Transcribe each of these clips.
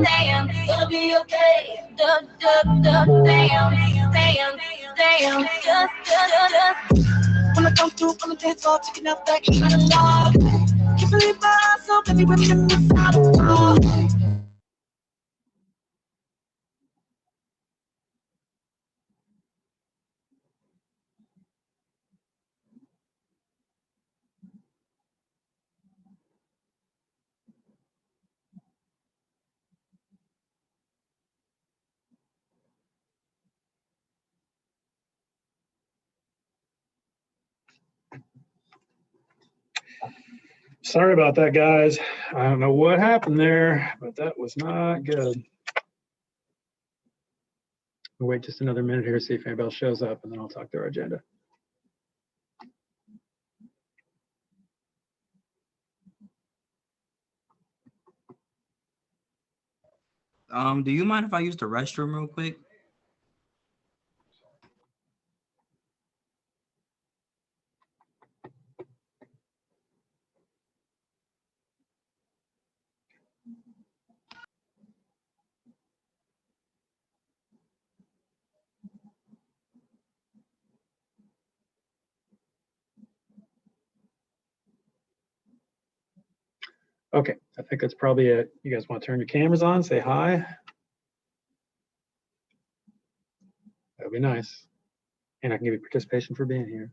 saying, it'll be okay. Damn, just. When I come through on the dance floor, checking out that kind of love. Can't believe my eyes so busy with them inside of love. Sorry about that, guys. I don't know what happened there, but that was not good. We'll wait just another minute here, see if anybody else shows up, and then I'll talk through our agenda. Do you mind if I use the restroom real quick? Okay, I think that's probably it. You guys want to turn your cameras on, say hi? That would be nice. And I can give you participation for being here.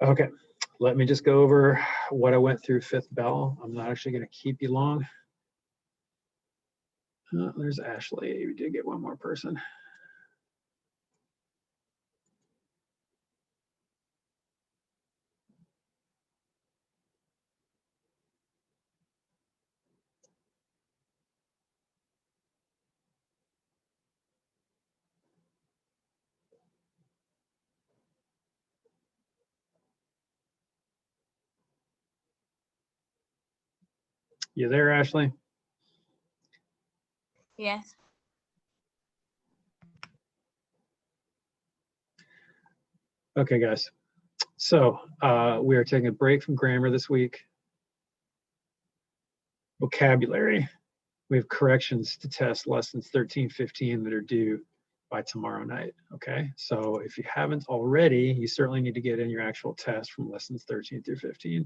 Okay, let me just go over what I went through fifth bell. I'm not actually going to keep you long. There's Ashley. We did get one more person. You there, Ashley? Yes. Okay, guys. So we are taking a break from grammar this week. Vocabulary. We have corrections to test lessons 13, 15 that are due by tomorrow night. Okay, so if you haven't already, you certainly need to get in your actual test from lessons 13 through 15.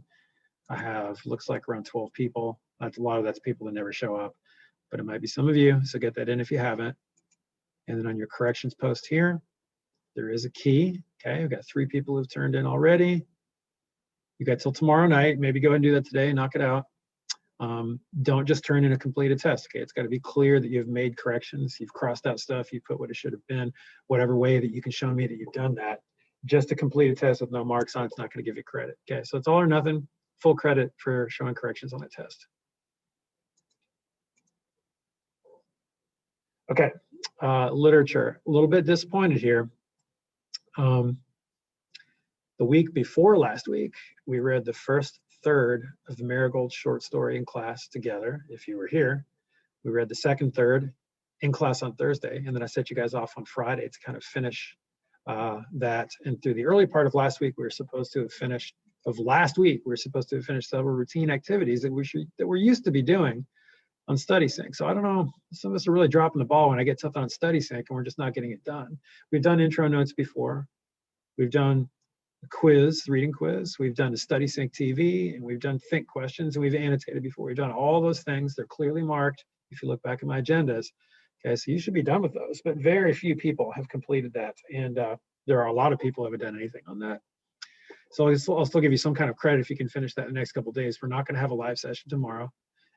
I have, looks like around 12 people. That's a lot of that's people that never show up, but it might be some of you. So get that in if you haven't. And then on your corrections post here, there is a key. Okay, we've got 3 people who've turned in already. You got till tomorrow night. Maybe go ahead and do that today and knock it out. Don't just turn in a completed test. Okay, it's got to be clear that you've made corrections, you've crossed out stuff, you put what it should have been, whatever way that you can show me that you've done that. Just a completed test with no marks on it's not going to give you credit. Okay, so it's all or nothing. Full credit for showing corrections on a test. Okay, literature. A little bit disappointed here. The week before last week, we read the first third of the Marigold short story in class together. If you were here, we read the second third in class on Thursday, and then I set you guys off on Friday to kind of finish that. And through the early part of last week, we were supposed to have finished, several routine activities that we're used to be doing on Study Sync. So I don't know, some of us are really dropping the ball when I get something on Study Sync and we're just not getting it done. We've done intro notes before. We've done quiz, reading quiz. We've done the Study Sync TV, and we've done think questions, and we've annotated before. We've done all those things. They're clearly marked if you look back at my agendas. Okay, so you should be done with those, but very few people have completed that, and there are a lot of people who haven't done anything on that. So I'll still give you some kind of credit if you can finish that in the next couple of days. We're not going to have a live session tomorrow.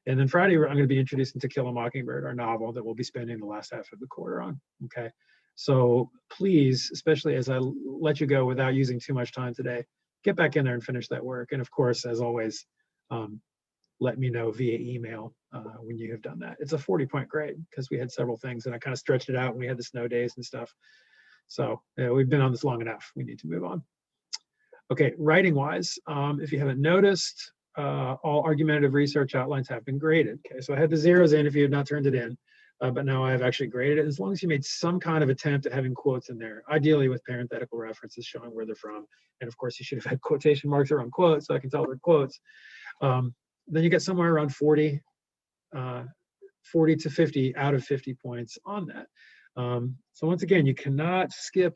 And then Friday, I'm going to be introducing To Kill a Mockingbird, our novel that we'll be spending the last half of the quarter on. Okay. So please, especially as I let you go without using too much time today, get back in there and finish that work. And of course, as always, let me know via email when you have done that. It's a 40-point grade because we had several things and I kind of stretched it out and we had the snow days and stuff. So we've been on this long enough. We need to move on. Okay, writing wise, if you haven't noticed, all argumentative research outlines have been graded. Okay, so I had the zeros in if you had not turned it in, but now I have actually graded it as long as you made some kind of attempt at having quotes in there, ideally with parenthetical references showing where they're from. And of course, you should have had quotation marks around quotes so I can tell they're quotes. Then you get somewhere around 40 to 50 out of 50 points on that. So once again, you cannot skip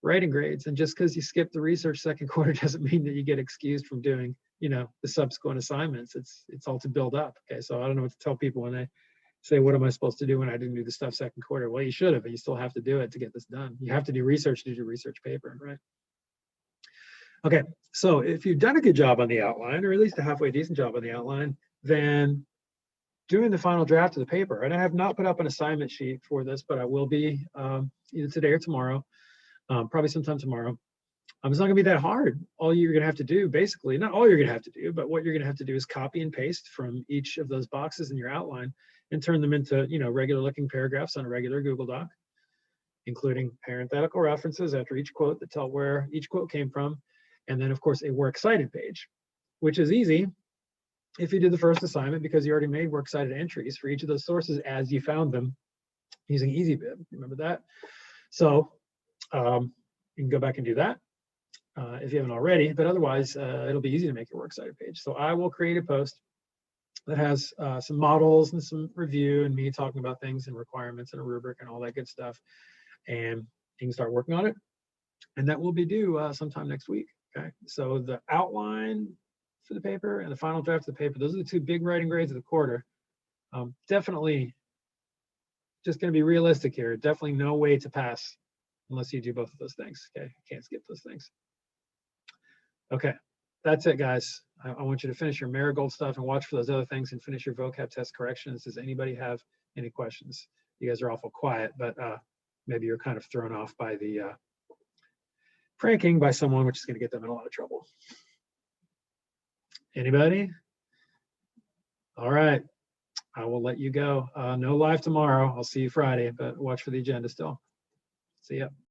writing grades, and just because you skip the research second quarter doesn't mean that you get excused from doing, you know, the subsequent assignments. It's all to build up. Okay, so I don't know what to tell people when they say, what am I supposed to do when I didn't do the stuff second quarter? Well, you should have, but you still have to do it to get this done. You have to do research to do your research paper, right? Okay, so if you've done a good job on the outline, or at least a halfway decent job on the outline, then doing the final draft of the paper, and I have not put up an assignment sheet for this, but I will be either today or tomorrow, probably sometime tomorrow. It's not gonna be that hard. All you're gonna have to do, basically, not all you're gonna have to do, but what you're gonna have to do is copy and paste from each of those boxes in your outline and turn them into, you know, regular looking paragraphs on a regular Google Doc, including parenthetical references after each quote that tell where each quote came from. And then of course a works cited page, which is easy if you did the first assignment because you already made works cited entries for each of those sources as you found them using EasyBib. Remember that? So you can go back and do that if you haven't already, but otherwise it'll be easy to make your works cited page. So I will create a post that has some models and some review and me talking about things and requirements and a rubric and all that good stuff. And you can start working on it. And that will be due sometime next week. Okay, so the outline for the paper and the final draft of the paper, those are the two big writing grades of the quarter. Definitely just going to be realistic here. Definitely no way to pass unless you do both of those things. Okay, can't skip those things. Okay, that's it, guys. I want you to finish your Marigold stuff and watch for those other things and finish your vocab test corrections. Does anybody have any questions? You guys are awful quiet, but maybe you're kind of thrown off by the pranking by someone, which is going to get them in a lot of trouble. Anybody? All right, I will let you go. No live tomorrow. I'll see you Friday, but watch for the agenda still. See ya.